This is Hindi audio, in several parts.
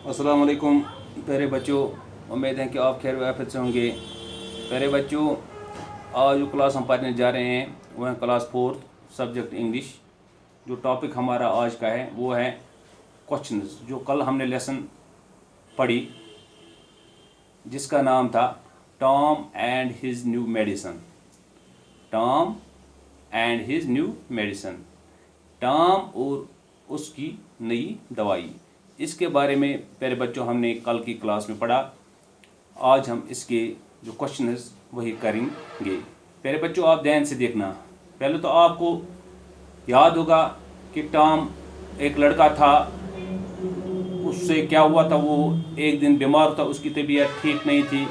अस्सलाम वालेकुम प्यारे बच्चों, उम्मीद है कि आप खैर वाफियत से होंगे। प्यारे बच्चों, आज जो क्लास हम पढ़ने जा रहे हैं वह है क्लास 4 सब्जेक्ट इंग्लिश। जो टॉपिक हमारा आज का है वो है क्वेश्चंस। जो कल हमने लेसन पढ़ी जिसका नाम था Tom and his new medicine. Tom and his new medicine, Tom और उसकी नई दवाई। इसके बारे में प्यारे बच्चों हमने कल की क्लास में पढ़ा। आज हम इसके जो क्वेश्चन है वही करेंगे। प्यारे बच्चों, आप ध्यान से देखना। पहले तो आपको याद होगा कि टॉम एक लड़का था, उससे क्या हुआ था, वो एक दिन बीमार था, उसकी तबीयत ठीक नहीं थी।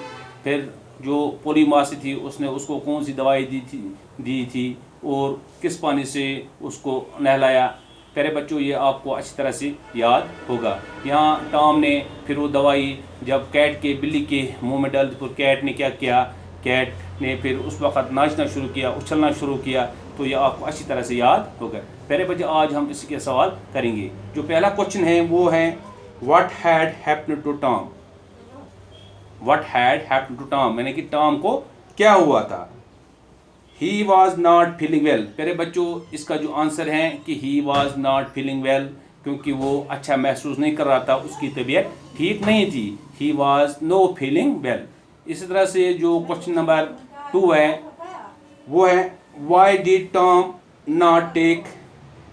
फिर जो पोली मासी थी उसने उसको कौन सी दवाई दी थी और किस पानी से उसको नहलाया। प्यारे बच्चों, ये आपको अच्छी तरह से याद होगा। यहाँ टॉम ने फिर वो दवाई जब कैट के बिल्ली के मुंह में डाल दी तो कैट ने क्या किया, कैट ने फिर उस वक़्त नाचना शुरू किया, उछलना शुरू किया। तो ये आपको अच्छी तरह से याद होगा। प्यारे बच्चों, आज हम इसके सवाल करेंगे। जो पहला क्वेश्चन है वो है what had happened to Tom. What had happened to Tom यानी कि टॉम को क्या हुआ था। He was not feeling well. प्यारे बच्चों, इसका जो आंसर है कि he was not feeling well, क्योंकि वो अच्छा महसूस नहीं कर रहा था, उसकी तबीयत ठीक नहीं थी। He was no feeling well. इसी तरह से जो क्वेश्चन नंबर 2 है वो है why did Tom not take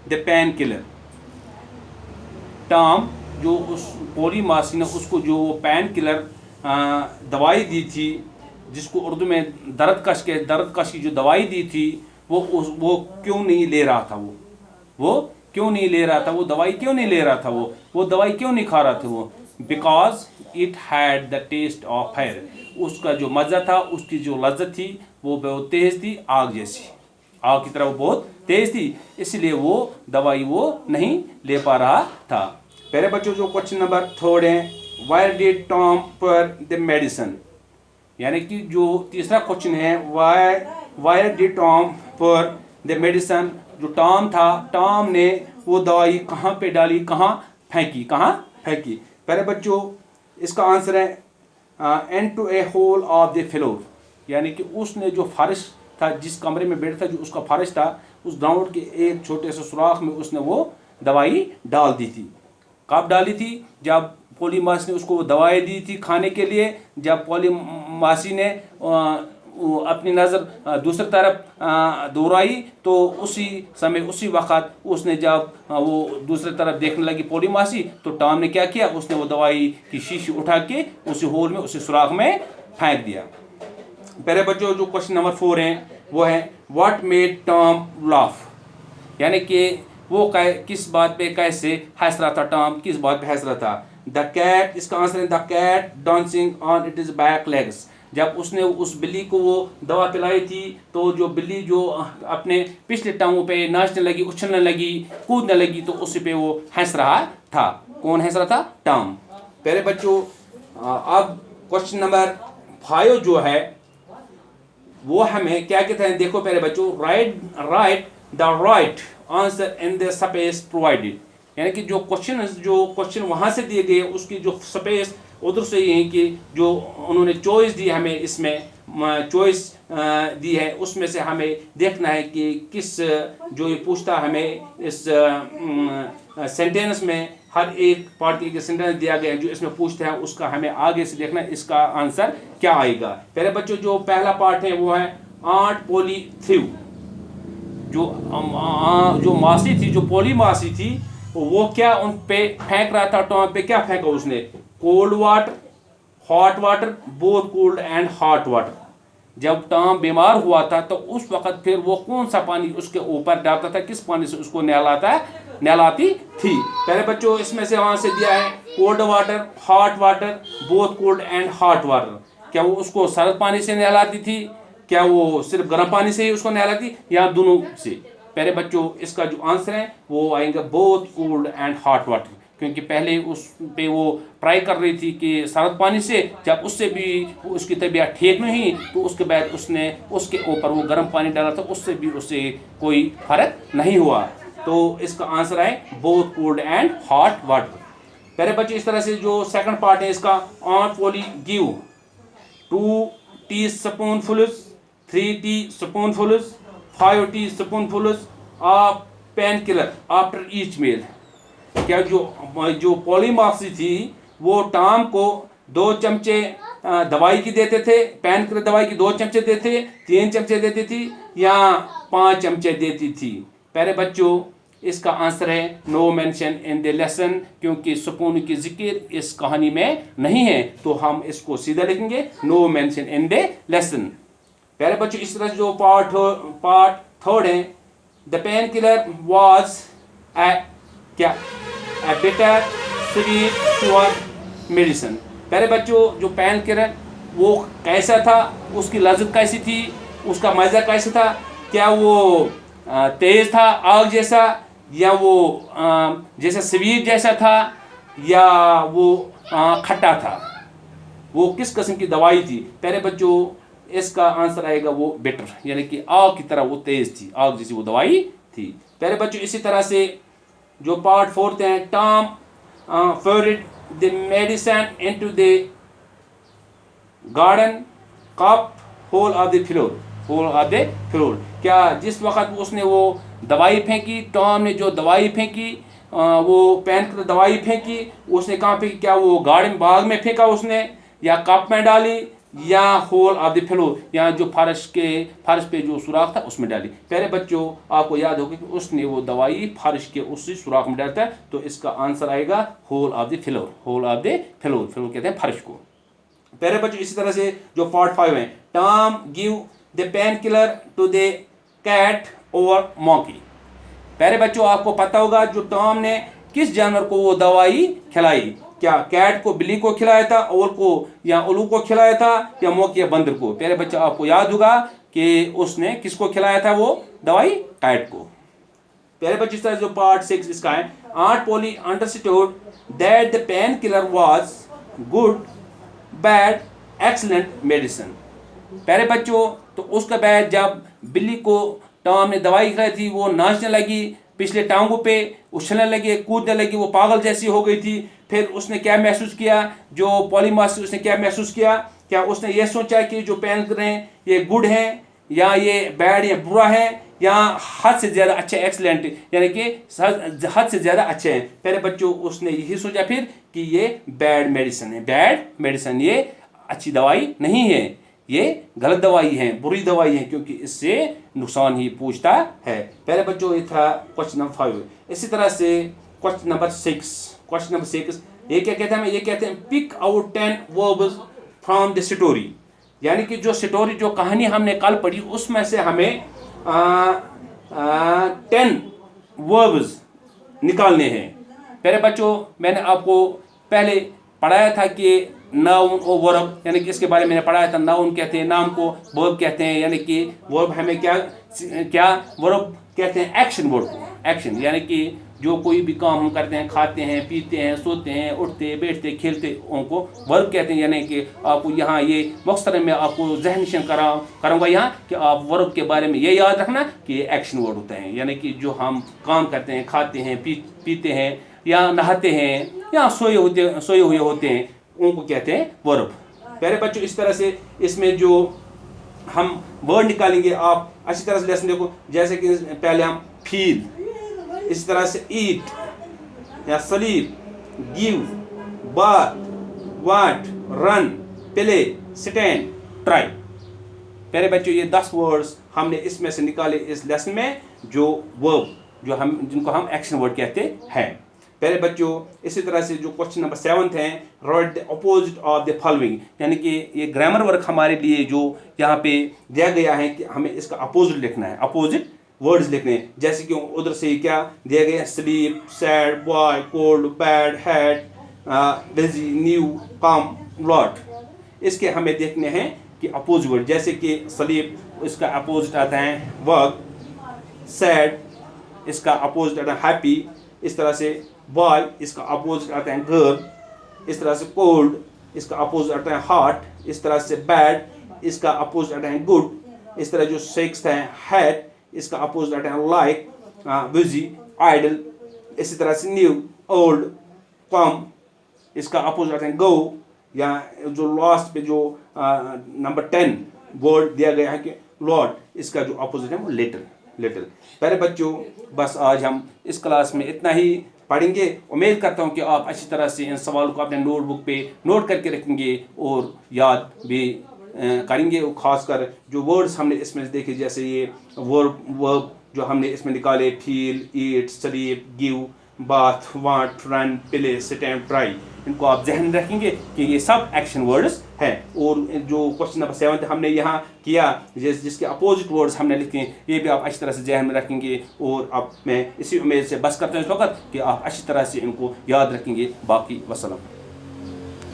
the painkiller. Tom जो उस पोली मासी ने उसको जो पेन किलर दवाई दी थी, जिसको उर्दू में दर्द कश की जो दवाई दी थी, वो क्यों नहीं ले रहा था। वो क्यों नहीं ले रहा था, वो दवाई क्यों नहीं ले रहा था, वो दवाई क्यों नहीं खा रहा था वो। Because it had the taste of fire. उसका जो मज़ा था, उसकी जो लज्जत थी वो बहुत तेज़ थी, आग जैसी, आग की तरह वो बहुत तेज़ थी, इसलिए वो दवाई वो नहीं ले पा रहा था। पहले बच्चों, जो क्वेश्चन नंबर 3 है वाई डिड टॉम पर द मेडिसिन, यानी कि जो तीसरा क्वेश्चन है वाई डिड टॉम पर द मेडिसिन। जो टॉम था, टॉम ने वो दवाई कहाँ पे डाली, कहाँ फेंकी। पहले बच्चों, इसका आंसर है into a hole of the floor, यानी कि उसने जो फर्श था, जिस कमरे में बेड था, जो उसका फर्श था, उस ग्राउंड के एक छोटे से सुराख में उसने वो दवाई डाल दी थी। कब डाली थी? जब पोली मासी ने उसको दवाई दी थी खाने के लिए। जब पोली मासी ने अपनी नज़र दूसरी तरफ दौड़ाई तो उसी समय उसी वक़्त उसने जब वो दूसरी तरफ देखने लगी पोली मासी, तो टॉम ने क्या किया, उसने वो दवाई की शीशी उठा के उसी होल में, उसी सुराख में फेंक दिया। पहले बच्चों, जो क्वेश्चन नंबर 4 है वो है व्हाट मेड टॉम लाफ, यानी कि वो किस बात पे कैसे हंस रहा था। टॉम किस बात पे हंस रहा था। द कैट, इसका आंसर है the cat dancing on it is back legs. जब उसने उस बिल्ली को वो दवा पिलाई थी तो जो बिल्ली जो अपने पिछले टांगों पे नाचने लगी, उछलने लगी, कूदने लगी, तो उस पे वो हंस रहा था। कौन हंस रहा था? टॉम। पहले बच्चों, अब क्वेश्चन नंबर 5 जो है वो हमें क्या कहते हैं, देखो पहले बच्चों, right the right answer in the space provided, यानी कि जो क्वेश्चन वहाँ से दिए गए उसकी जो स्पेस उधर से ये है कि जो उन्होंने चॉइस दी हमें, इसमें चॉइस दी है, उसमें से हमें देखना है कि किस जो ये पूछता हमें इस सेंटेंस में, हर एक पार्ट के सेंटेंस दिया गया है जो इसमें पूछते हैं, उसका हमें आगे से देखना है इसका आंसर क्या आएगा। पहले बच्चों, जो पहला पार्ट है वो है आंट पोली थ्यू। जो मासी थी, जो पोली मासी थी, वो क्या उन पे फेंक रहा था। टॉम पे क्या फेंका उसने? Cold water, hot water, both cold and hot water. जब टॉम बीमार हुआ था तो उस वक्त फिर वो कौन सा पानी उसके ऊपर डालता था, किस पानी से उसको नहलाती थी। पहले बच्चों, इसमें से वहां से दिया है cold water, hot water, both cold and hot water. क्या वो उसको सर्द पानी से नहलाती थी, क्या वो सिर्फ गर्म पानी से ही उसको नहलाती, या दोनों से? पहले बच्चों, इसका जो आंसर है वो आएगा both cold and hot water, क्योंकि पहले उस पे वो ट्राई कर रही थी कि सर्द पानी से, जब उससे भी उसकी तबीयत ठीक नहीं हुई तो उसके बाद उसने उसके ऊपर वो गर्म पानी डाला था, उससे भी उससे कोई फर्क नहीं हुआ। तो इसका आंसर है both cold and hot water. प्यारे बच्चों इस तरह से जो सेकंड पार्ट है इसका, on Polly give 2 teaspoonfuls, 3 teaspoonfuls, 5 teaspoonfuls of painkiller after each meal. क्या जो पॉलीमार्सी थी वो टॉम को 2 चमचे दवाई की देते थे, पेन किलर दवाई की 2 चमचे देते, 3 चमचे देती थी या 5 चमचे देती थी। प्यारे बच्चों इसका आंसर है no mention in the lesson, क्योंकि स्पून की जिक्र इस कहानी में नहीं है, तो हम इसको सीधा लिखेंगे no mention in the lesson. प्यारे बच्चों इस तरह जो पार्ट थर्ड है, द पेन किलर वाज क्या बिटर स्वीट श्योर मेडिसिन। प्यारे बच्चों जो पेन किलर वो कैसा था, उसकी लज्जत कैसी थी, उसका मज़ा कैसा था, क्या वो तेज़ था आग जैसा, या वो जैसे स्वीट जैसा था, या वो खट्टा था, वो किस किस्म की दवाई थी। प्यारे बच्चों इसका आंसर आएगा वो बिटर, यानी कि आग की तरह वो तेज़ थी, आग जैसी वो दवाई थी। प्यारे बच्चों इसी तरह से जो पार्ट फोर्थ है, Tom forward the medicine into the garden cup hole of the floor, hole of the floor. क्या जिस वक्त उसने वो दवाई फेंकी, टॉम ने जो दवाई फेंकी, वो पेन की दवाई फेंकी, उसने कहाँ फेंकी, क्या वो गार्डन बाग में फेंका उसने, या कप में डाली, या होल ऑफ द फ्लोर, या जो फर्श पे जो सुराख था उसमें डाली। प्यारे बच्चों आपको याद होगा कि उसने वो दवाई फर्श के उसी सुराख में डालता है, तो इसका आंसर आएगा hole of the floor, hole of the floor, floor कहते हैं फर्श को। प्यारे बच्चों इसी तरह से जो पार्ट 5 है, Tom give the painkiller to the cat over monkey. प्यारे बच्चों आपको पता होगा जो टॉम ने किस जानवर को वो दवाई खिलाई, क्या कैट को, बिल्ली को खिलाया था, ओल को या उल्लू को खिलाया था, या मॉन्की या बंदर को। प्यारे बच्चों आपको याद होगा कि उसने किसको खिलाया था वो दवाई, कैट को। प्यारे बच्चों इस तरह जो पार्ट 6 इसका है, aunt Polly understood that the painkiller was good bad excellent medicine. प्यारे बच्चों तो उसका बाद जब बिल्ली को टॉम ने दवाई खिलाई थी, वो नाचने लगी, पिछले टांगों पे उछलने लगी, कूदने लगी, वो पागल जैसी हो गई थी। फिर उसने क्या महसूस किया, जो पॉलीमार्स उसने क्या महसूस किया, क्या उसने ये सोचा कि जो पेन कर रहे हैं ये गुड है, या ये बैड या बुरा है, या हद से ज़्यादा अच्छे एक्सीलेंट, यानी कि हद से ज़्यादा अच्छे हैं। प्यारे बच्चों उसने यही सोचा फिर कि ये बैड मेडिसिन है, बैड मेडिसिन, ये अच्छी दवाई नहीं है, ये गलत दवाई है, बुरी दवाई है, क्योंकि इससे नुकसान ही पूछता है। प्यारे बच्चों ये था क्वेश्चन नंबर 5। इसी तरह से क्वेश्चन नंबर 6 ये क्या कहते हैं, ये कहते हैं pick out 10 verbs from the story, यानी कि जो स्टोरी जो कहानी हमने कल पढ़ी उसमें से हमें 10 वर्ब्स निकालने हैं। प्यारे बच्चों मैंने आपको पहले पढ़ाया था कि नाउन और वर्ब, यानी कि इसके बारे में मैंने पढ़ाया था, नाउन कहते हैं नाम को, वर्ब कहते हैं, यानी कि वर्ब हमें क्या वर्ब कहते हैं एक्शन वर्ड को, एक्शन यानी कि जो कोई भी काम हम करते हैं, खाते हैं, पीते हैं, सोते हैं, उठते बैठते खेलते, उनको वर्ब कहते हैं। यानी कि आपको यहाँ ये मकसद में आपको जहन नशीन करूँगा यहाँ कि आप वर्ब के बारे में ये याद रखना कि ये एक्शन वर्ड होते हैं, यानी कि जो हम काम करते हैं, खाते हैं, पीते हैं, या नहाते हैं, या सोए हुए होते हैं, उनको कहते हैं वर्ब। प्यारे बच्चों इस तरह से इसमें जो हम वर्ड निकालेंगे आप अच्छी तरह से लेसन देखो, जैसे कि पहले हम फील, इस तरह से ईट या स्लीप, गिव, बाथ, वाट, रन, प्ले, स्टैंड, ट्राई। प्यारे बच्चों ये 10 वर्ड्स हमने इसमें से निकाले इस लेसन में, जो वर्ब जिनको हम एक्शन वर्ड कहते हैं। प्यारे बच्चों इसी तरह से जो क्वेश्चन नंबर 7 है, right the opposite of the following, यानी कि ये ग्रामर वर्क हमारे लिए जो यहाँ पे दिया गया है कि हमें इसका अपोजिट लिखना है, अपोजिट वर्ड्स लिखने हैं। जैसे कि उधर से क्या दिया गया है, sleep, sad, boy, cold, bad, had, busy, new, come, lot, इसके हमें देखने हैं कि अपोजिट वर्ड। जैसे कि स्लीप इसका अपोजिट आता है वर्क, सैड इसका अपोजिट आता है हैप्पी, इस तरह से बॉय इसका अपोजिट आता है गर्ल, इस तरह से कोल्ड इसका अपोजिट आता है हॉट, इस तरह से बैड इसका अपोजिट आता है गुड, इस तरह जो सिक्स्थ है हैड इसका अपोजिट आता है लाइक, बिजी, आइडल, इसी तरह से न्यू, ओल्ड, कम, इसका अपोजिट आते हैं गो, या जो लास्ट पे जो नंबर 10 वर्ड दिया गया है कि लॉर्ड, इसका जो अपोजिट है वो लिटिल। लिटिल प्यारे बच्चों, बस आज हम इस क्लास में इतना ही पढ़ेंगे। उम्मीद करता हूँ कि आप अच्छी तरह से इन सवालों को अपने नोटबुक पे नोट करके रखेंगे और याद भी करेंगे। और ख़ासकर जो वर्ड्स हमने इसमें देखे, जैसे ये वर्ब जो हमने इसमें निकाले, feel, eat, sleep, give, bath, want, run, play, sit and try, इनको आप जहन में रखेंगे कि ये सब एक्शन वर्ड्स हैं। और जो क्वेश्चन नंबर 7 हमने यहाँ किया, जिसके अपोजिट वर्ड्स हमने लिखे हैं, ये भी आप अच्छी तरह से जहन में रखेंगे। और अब मैं इसी उम्मीद से बस करता हूँ इस वक्त कि आप अच्छी तरह से इनको याद रखेंगे। बाकी वसलम।